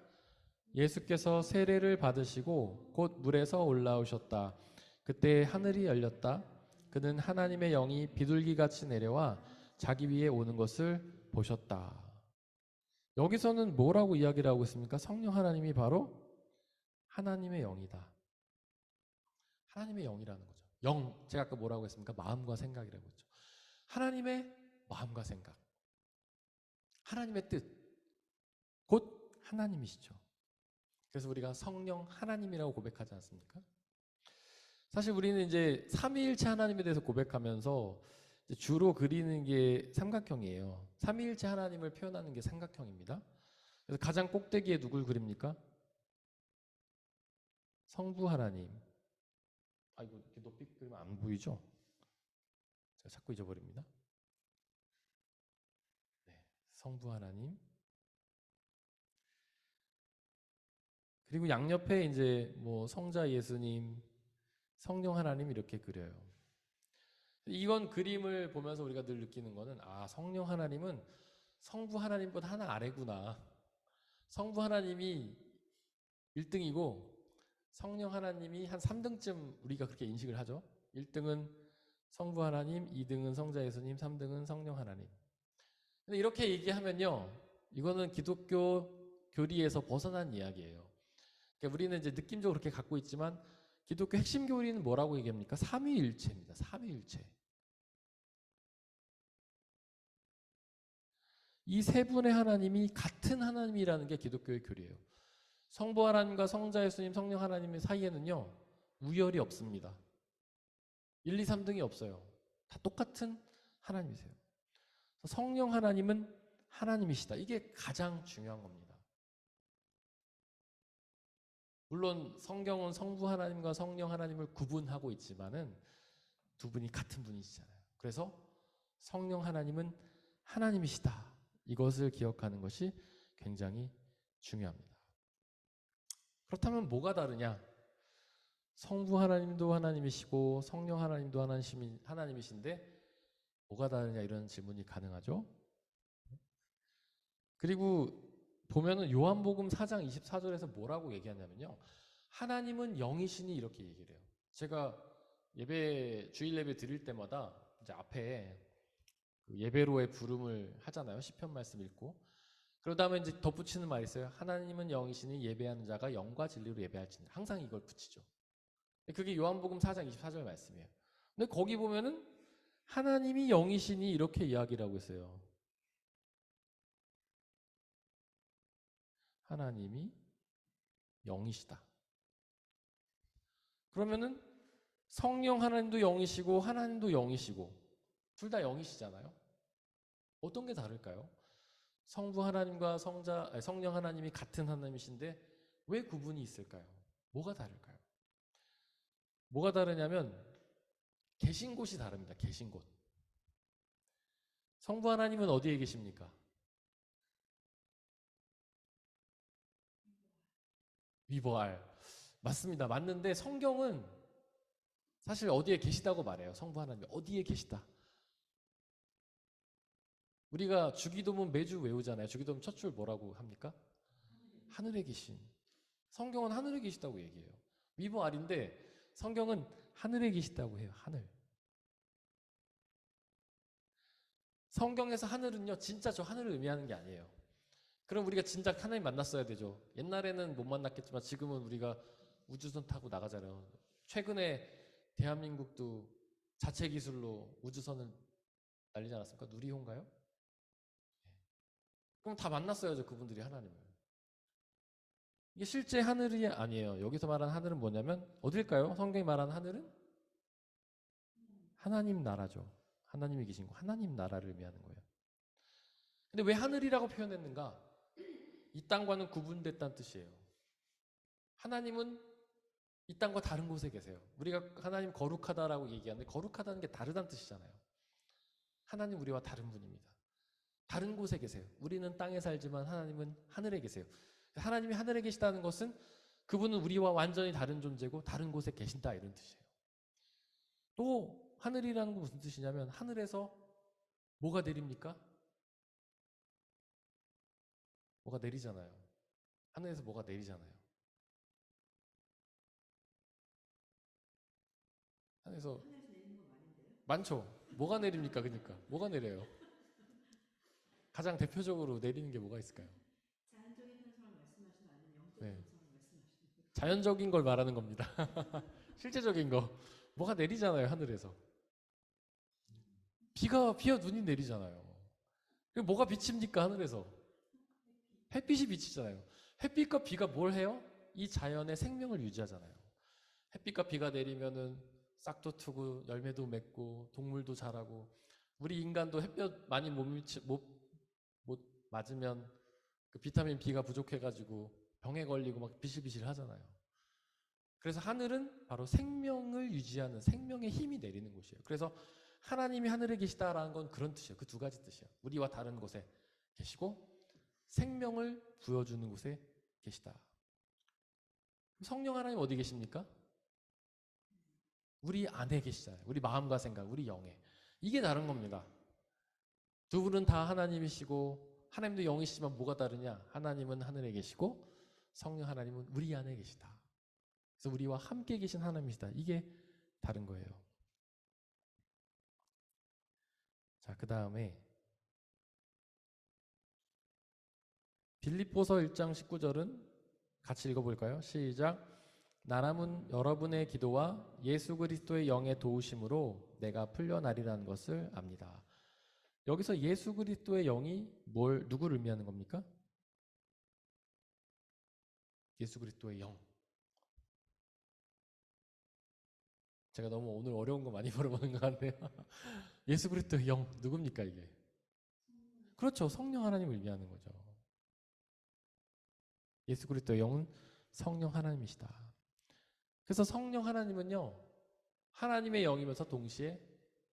예수께서 세례를 받으시고 곧 물에서 올라오셨다. 그때 하늘이 열렸다. 그는 하나님의 영이 비둘기같이 내려와 자기 위에 오는 것을 보셨다. 여기서는 뭐라고 이야기를 하고 있습니까? 성령 하나님이 바로 하나님의 영이다. 하나님의 영이라는 거죠. 영, 제가 아까 뭐라고 했습니까? 마음과 생각이라고 했죠. 하나님의 마음과 생각. 하나님의 뜻. 곧 하나님이시죠. 그래서 우리가 성령 하나님이라고 고백하지 않습니까? 사실 우리는 이제 삼위일체 하나님에 대해서 고백하면서 주로 그리는 게 삼각형이에요. 삼위일체 하나님을 표현하는 게 삼각형입니다. 그래서 가장 꼭대기에 누굴 그립니까? 성부 하나님. 이거 이렇게 높이 그리면 안 보이죠? 제가 자꾸 잊어버립니다. 네, 성부 하나님. 그리고 양옆에 이제 뭐 성자 예수님, 성령 하나님 이렇게 그려요. 이건 그림을 보면서 우리가 늘 느끼는 거는 성령 하나님은 성부 하나님보다 하나 아래구나. 성부 하나님이 1등이고 성령 하나님이 한 3등쯤 우리가 그렇게 인식을 하죠. 1등은 성부 하나님, 2등은 성자 예수님, 3등은 성령 하나님. 근데 이렇게 얘기하면요, 이거는 기독교 교리에서 벗어난 이야기예요. 그러니까 우리는 이제 느낌적으로 그렇게 갖고 있지만 기독교 핵심 교리는 뭐라고 얘기합니까? 삼위일체입니다. 삼위일체. 이 세 분의 하나님이 같은 하나님이라는 게 기독교의 교리예요. 성부 하나님과 성자 예수님, 성령 하나님 사이에는요, 우열이 없습니다. 1, 2, 3등이 없어요. 다 똑같은 하나님이세요. 성령 하나님은 하나님이시다. 이게 가장 중요한 겁니다. 물론 성경은 성부 하나님과 성령 하나님을 구분하고 있지만은 두 분이 같은 분이시잖아요. 그래서 성령 하나님은 하나님이시다. 이것을 기억하는 것이 굉장히 중요합니다. 그렇다면 뭐가 다르냐? 성부 하나님도 하나님이시고 성령 하나님도 하나님이신데 뭐가 다르냐 이런 질문이 가능하죠. 그리고 보면은 요한복음 4장 24절에서 뭐라고 얘기하냐면요. 하나님은 영이시니 이렇게 얘기를 해요. 제가 주일 예배 드릴 때마다 이제 앞에 예배로의 부름을 하잖아요. 시편 말씀 읽고. 그러다음에 이제 덧붙이는 말이 있어요. 하나님은 영이시니 예배하는 자가 영과 진리로 예배할지니. 항상 이걸 붙이죠. 그게 요한복음 4장 24절 말씀이에요. 근데 거기 보면은 하나님이 영이시니 이렇게 이야기를 하고 있어요. 하나님이 영이시다. 그러면은 성령 하나님도 영이시고 하나님도 영이시고 둘 다 영이시잖아요. 어떤 게 다를까요? 성부 하나님과 성령 하나님이 같은 하나님이신데 왜 구분이 있을까요? 뭐가 다를까요? 뭐가 다르냐면 계신 곳이 다릅니다. 계신 곳. 성부 하나님은 어디에 계십니까? 위보알. 맞습니다. 맞는데 성경은 사실 어디에 계시다고 말해요. 성부 하나님이 어디에 계시다. 우리가 주기도문 매주 외우잖아요. 주기도문 첫 줄 뭐라고 합니까? 하늘에 계신. 성경은 하늘에 계시다고 얘기해요. 위보알인데 성경은 하늘에 계시다고 해요. 하늘. 성경에서 하늘은요, 진짜 저 하늘을 의미하는 게 아니에요. 그럼 우리가 진짜 하나님 만났어야 되죠. 옛날에는 못 만났겠지만 지금은 우리가 우주선 타고 나가잖아요. 최근에 대한민국도 자체 기술로 우주선을 날리지 않았습니까? 누리호인가요? 그럼 다 만났어야죠, 그분들이 하나님을. 이게 실제 하늘이 아니에요. 여기서 말하는 하늘은 뭐냐면 어딜까요? 성경이 말하는 하늘은 하나님 나라죠. 하나님이 계신 거, 하나님 나라를 의미하는 거예요. 근데 왜 하늘이라고 표현했는가? 이 땅과는 구분됐다는 뜻이에요. 하나님은 이 땅과 다른 곳에 계세요. 우리가 하나님 거룩하다라고 얘기하는데 거룩하다는 게 다르다는 뜻이잖아요. 하나님 우리와 다른 분입니다. 다른 곳에 계세요. 우리는 땅에 살지만 하나님은 하늘에 계세요. 하나님이 하늘에 계시다는 것은 그분은 우리와 완전히 다른 존재고 다른 곳에 계신다 이런 뜻이에요. 또 하늘이라는 건 무슨 뜻이냐면 하늘에서 뭐가 내립니까? 뭐가 내리잖아요. 하늘에서 뭐가 내리잖아요. 하늘에서 내리는 건 많은데요? 많죠. 뭐가 내립니까? 그러니까 뭐가 내려요? 가장 대표적으로 내리는 게 뭐가 있을까요? 자연적인 현상을 말씀하시는 아니면 영적 네. 현상을 말씀하시는 거예요? 자연적인 걸 말하는 겁니다. 실제적인 거. 뭐가 내리잖아요, 하늘에서. 비와 눈이 내리잖아요. 뭐가 비칩니까, 하늘에서? 햇빛이 비치잖아요. 햇빛과 비가 뭘 해요? 이 자연의 생명을 유지하잖아요. 햇빛과 비가 내리면은 싹도 트고 열매도 맺고 동물도 자라고 우리 인간도 햇볕 많이 못 맞으면 그 비타민 B가 부족해가지고 병에 걸리고 막 비실비실 하잖아요. 그래서 하늘은 바로 생명을 유지하는 생명의 힘이 내리는 곳이에요. 그래서 하나님이 하늘에 계시다라는 건 그런 뜻이에요. 그 두 가지 뜻이에요. 우리와 다른 곳에 계시고 생명을 부여주는 곳에 계시다. 성령 하나님 어디 계십니까? 우리 안에 계시잖아요. 우리 마음과 생각, 우리 영에. 이게 다른 겁니다. 두 분은 다 하나님이시고 하나님도 영이시지만 뭐가 다르냐? 하나님은 하늘에 계시고 성령 하나님은 우리 안에 계시다. 그래서 우리와 함께 계신 하나님이시다. 이게 다른 거예요. 자, 그 다음에 빌립보서 1장 19절은 같이 읽어볼까요? 시작. 나라면 여러분의 기도와 예수 그리스도의 영의 도우심으로 내가 풀려나리라는 것을 압니다. 여기서 예수 그리스도의 영이 누구를 의미하는 겁니까? 예수 그리스도의 영. 제가 너무 오늘 어려운 거 많이 물어보는 것 같네요. 예수 그리스도의 영, 누굽니까 이게? 그렇죠. 성령 하나님을 의미하는 거죠. 예수 그리스도의 영은 성령 하나님이시다. 그래서 성령 하나님은요, 하나님의 영이면서 동시에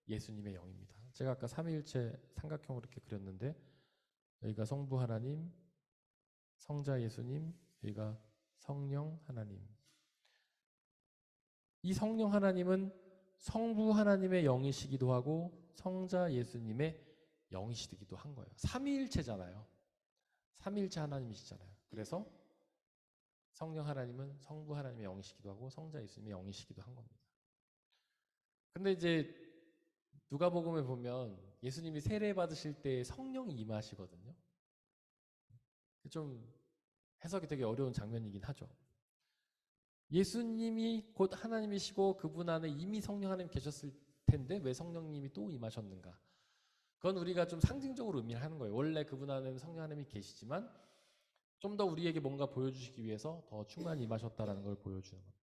예수님의 영입니다. 제가 아까 삼위일체 삼각형으로 이렇게 그렸는데, 여기가 성부 하나님, 성자 예수님, 여기가 성령 하나님. 이 성령 하나님은 성부 하나님의 영이시기도 하고 성자 예수님의 영이시기도 한 거예요. 삼위일체잖아요. 삼위일체 하나님이시잖아요. 그래서 성령 하나님은 성부 하나님의 영이시기도 하고 성자 예수님의 영이시기도 한 겁니다. 근데 이제 누가복음에 보면 예수님이 세례 받으실 때 성령이 임하시거든요. 좀 해석이 되게 어려운 장면이긴 하죠. 예수님이 곧 하나님이시고 그분 안에 이미 성령 하나님 계셨을 텐데 왜 성령님이 또 임하셨는가? 그건 우리가 좀 상징적으로 의미를 하는 거예요. 원래 그분 안에는 성령 하나님이 계시지만 좀 더 우리에게 뭔가 보여주시기 위해서 더 충만히 임하셨다라는 걸 보여주는 겁니다.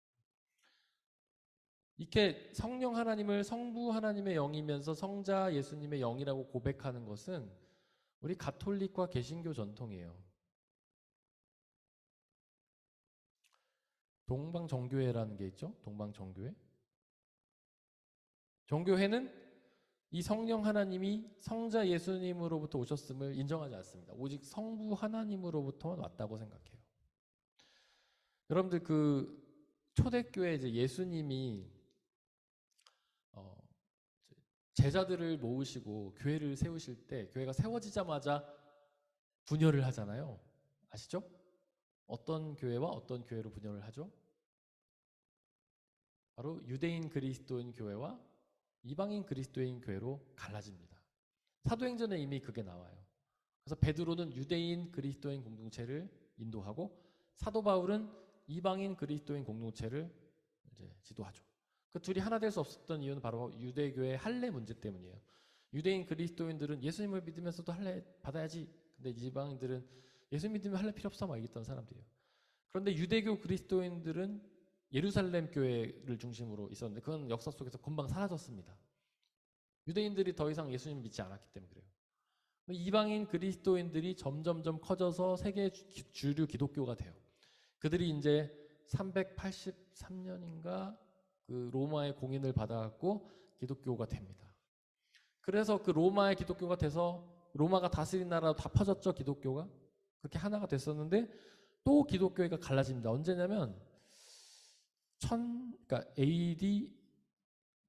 이렇게 성령 하나님을 성부 하나님의 영이면서 성자 예수님의 영이라고 고백하는 것은 우리 가톨릭과 개신교 전통이에요. 동방정교회라는 게 있죠. 동방정교회. 정교회는 이 성령 하나님이 성자 예수님으로부터 오셨음을 인정하지 않습니다. 오직 성부 하나님으로부터만 왔다고 생각해요. 여러분들 그 초대교회 이제 예수님이 제자들을 모으시고 교회를 세우실 때 교회가 세워지자마자 분열을 하잖아요. 아시죠? 어떤 교회와 어떤 교회로 분열을 하죠? 바로 유대인 그리스도인 교회와 이방인 그리스도인 교회로 갈라집니다. 사도행전에 이미 그게 나와요. 그래서 베드로는 유대인 그리스도인 공동체를 인도하고 사도 바울은 이방인 그리스도인 공동체를 이제 지도하죠. 그 둘이 하나 될 수 없었던 이유는 바로 유대교의 할례 문제 때문이에요. 유대인 그리스도인들은 예수님을 믿으면서도 할례 받아야지. 근데 이방인들은 예수 믿으면 할례 필요 없어 막 이랬던 사람들이에요. 그런데 유대교 그리스도인들은 예루살렘 교회를 중심으로 있었는데 그건 역사 속에서 금방 사라졌습니다. 유대인들이 더 이상 예수님을 믿지 않았기 때문에 그래요. 이방인 그리스도인들이 점점점 커져서 세계 주류 기독교가 돼요. 그들이 이제 383년인가 그 로마의 공인을 받아갖고 기독교가 됩니다. 그래서 그 로마의 기독교가 돼서 로마가 다스린 나라로 다 퍼졌죠. 기독교가 그렇게 하나가 됐었는데 또 기독교회가 갈라집니다. 언제냐면 그러니까 AD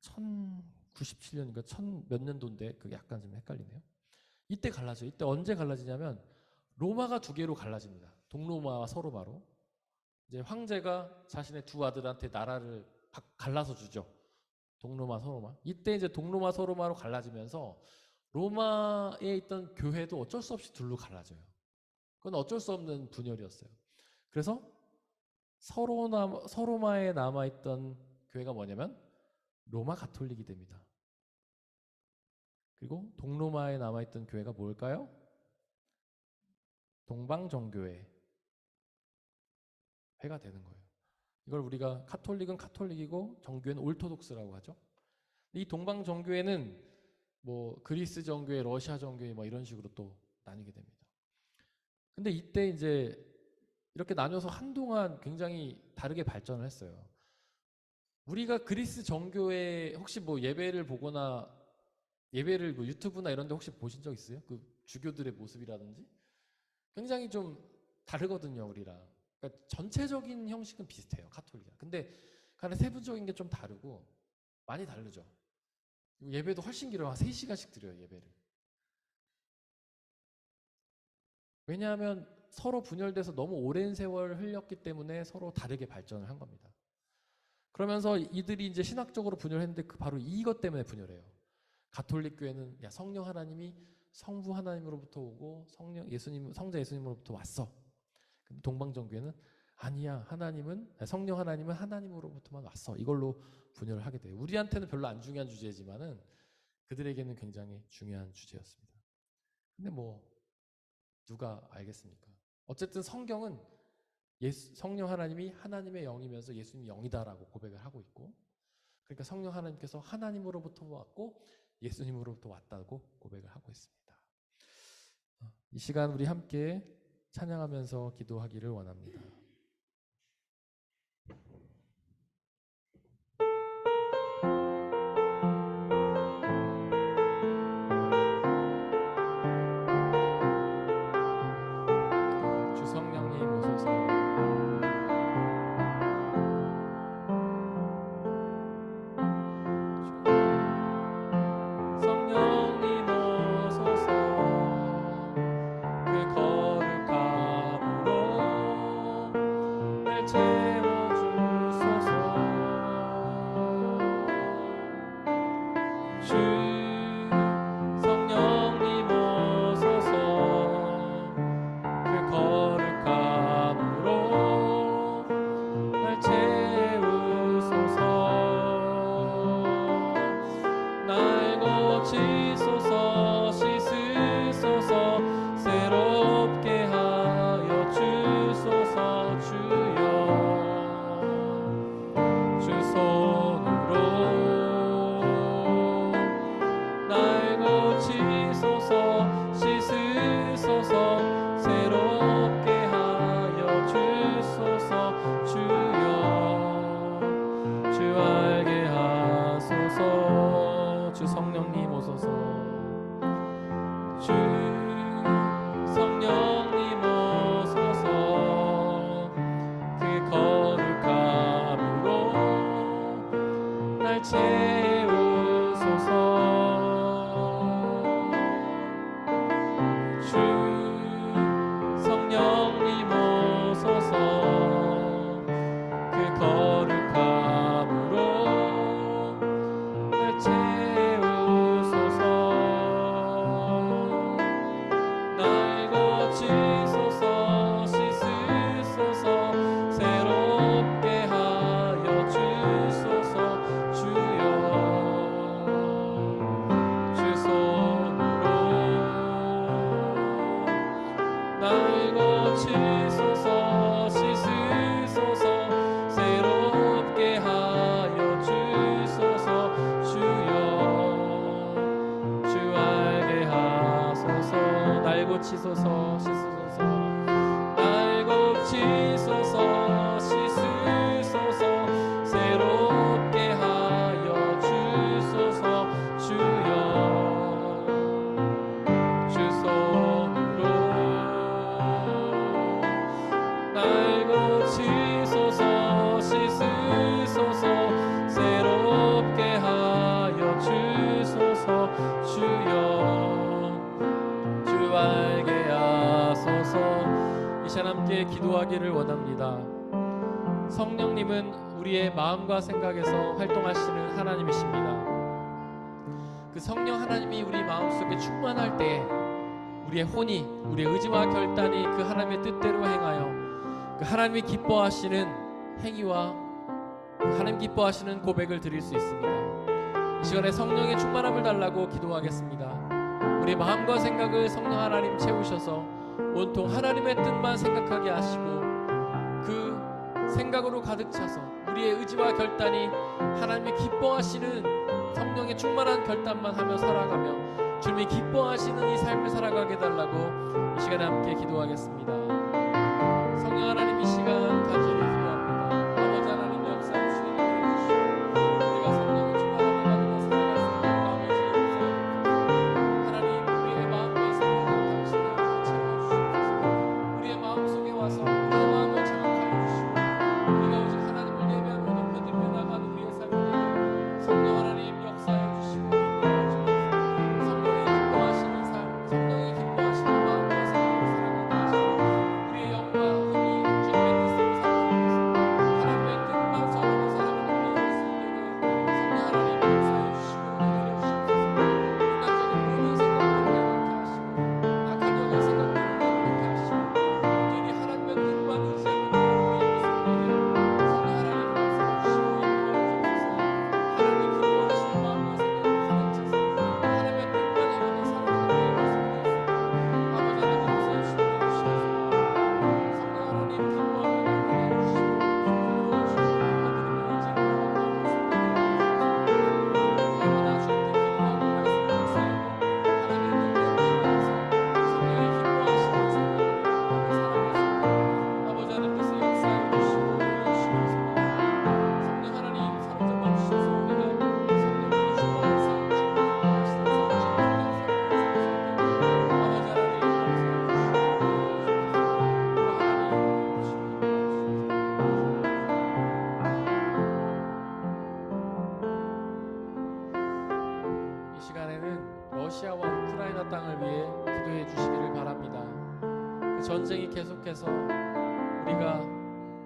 1097년인가 1000 몇 년도인데 그게 약간 좀 헷갈리네요. 이때 갈라져요. 이때 언제 갈라지냐면 로마가 두 개로 갈라집니다. 동로마와 서로마로. 이제 황제가 자신의 두 아들한테 나라를 갈라서 주죠. 동로마, 서로마. 이때 이제 동로마, 서로마로 갈라지면서 로마에 있던 교회도 어쩔 수 없이 둘로 갈라져요. 그건 어쩔 수 없는 분열이었어요. 그래서 서로마에 남아있던 교회가 뭐냐면 로마 가톨릭이 됩니다. 그리고 동로마에 남아있던 교회가 뭘까요? 동방정교회 회가 되는 거예요. 이걸 우리가 카톨릭은 카톨릭이고 정교회는 올토독스라고 하죠. 이 동방정교회는 뭐 그리스 정교회, 러시아 정교회 뭐 이런 식으로 또 나뉘게 됩니다. 근데 이때 이제 이렇게 나눠서 한동안 굉장히 다르게 발전을 했어요. 우리가 그리스 정교회 혹시 뭐 예배를 보거나 예배를 뭐 유튜브나 이런 데 혹시 보신 적 있어요? 그 주교들의 모습이라든지 굉장히 좀 다르거든요, 우리랑. 그러니까 전체적인 형식은 비슷해요, 카톨릭이랑. 근데 간에 세부적인 게 좀 다르고 많이 다르죠. 예배도 훨씬 길어요. 한 3시간씩 드려요, 예배를. 왜냐하면 서로 분열돼서 너무 오랜 세월 흘렸기 때문에 서로 다르게 발전을 한 겁니다. 그러면서 이들이 이제 신학적으로 분열했는데 그 바로 이것 때문에 분열해요. 가톨릭 교회는 야, 성령 하나님이 성부 하나님으로부터 오고 성자 예수님으로부터 왔어. 근데 동방정교회는 아니야, 성령 하나님은 하나님으로부터만 왔어. 이걸로 분열을 하게 돼요. 우리한테는 별로 안 중요한 주제지만은 그들에게는 굉장히 중요한 주제였습니다. 근데 뭐 누가 알겠습니까? 어쨌든 성경은 성령 하나님이 하나님의 영이면서 예수님이 영이다라고 고백을 하고 있고, 그러니까 성령 하나님께서 하나님으로부터 왔고 예수님으로부터 왔다고 고백을 하고 있습니다. 이 시간 우리 함께 찬양하면서 기도하기를 원합니다. 주 성령님 오소서. 성령님 오소서. 그 거룩함으로 날 채워주소서. 주 성령님 오소서. 그 거룩함으로 날 채우소서. 날 고치소서. 씻으소서. 새롭게 하여 주소서. 주여 주 손으로 날 고치소서. 씻으소서. 새롭게 하여 주소서. 주여 주 알게 하소서. 주 성령님 오소서. 주 성령님 오소서. 그 거룩함으로 날 채우소서. 주 성령님 오소서. 그 거룩함으로 날 채우소서. 날 고치소서. 씻으소서. 새롭게 하여 주소서. 주여 주 손으로 날 고치소서. 씻으소서. 새롭게 하여 주소서. 주여 주 알게 하소서. 날 고치소서. 씻으소서. 날 고치소서. 씻으소서. 새롭게 하여 주소서. 주여 주 손으로 날 고치소서. 씻으소서. 새롭게 하여 주소서. 주여 주 알게 하소서. 이 시간 함께 기도하기를 원합니다. 성령님은 우리의 마음과 생각에서 활동하시는 하나님이십니다. 그 성령 하나님이 우리 마음속에 충만할 때 우리의 혼이, 우리의 의지와 결단이 그 하나님의 뜻대로 행하여 그 하나님이 기뻐하시는 행위와 하나님 기뻐하시는 고백을 드릴 수 있습니다. 이 시간에 성령의 충만함을 달라고 기도하겠습니다. 우리 마음과 생각을 성령 하나님 채우셔서 온통 하나님의 뜻만 생각하게 하시고 그 생각으로 가득 차서 우리의 의지와 결단이 하나님이 기뻐하시는 성령의 충만한 결단만 하며 살아가며 주님이 기뻐하시는 이 삶을 살아가게 달라고 이 시간에 함께 기도하겠습니다. 성령 하나님, 이 시간 간절히 기도합니다. 아버지 하나님 역사해 주시기 해주시고 우리가 성령의 충만함을 받으며 살아갈 수 있는 아버지 역사해 주시옵소서. 하나님, 우리의 마음과 생각을 당신의 영으로 채워주시옵소서. 우리의 마음속에 와서 우리의 마음을 정확하게 주시고 우리가 오직 하나님을 예배하며 높여드리며 나가는 우리의 삶을 위해 성령 하나님 역사해 주시고 인도해 주옵소서. 성령이 기뻐하시는 삶, 성령이 기뻐하시는 마음과 생각을 살아가게 하시고 우리의 영과 힘이 러시아와 우크라이나 땅을 위해 기도해 주시기를 바랍니다. 그 전쟁이 계속해서 우리가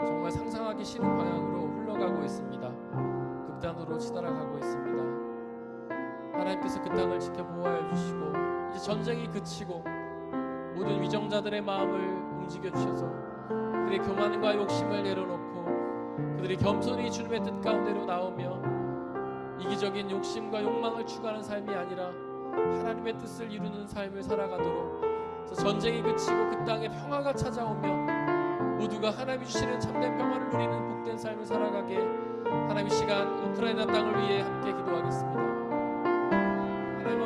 정말 상상하기 싫은 방향으로 흘러가고 있습니다. 극단으로 치달아가고 있습니다. 하나님께서 그 땅을 지켜보호하여 주시고 이제 전쟁이 그치고 모든 위정자들의 마음을 움직여 주셔서 그들의 교만과 욕심을 내려놓고 그들이 겸손히 주님의 뜻 가운데로 나오며 이기적인 욕심과 욕망을 추구하는 삶이 아니라 하나님의 뜻을 이루는 삶을 살아가도록, 전쟁이 그치고 그 땅에 평화가 찾아오며 모두가 하나님이 주시는 참된 평화를 누리는 복된 삶을 살아가게 하나님, 이 시간 우크라이나 땅을 위해 함께 기도하겠습니다. 하나님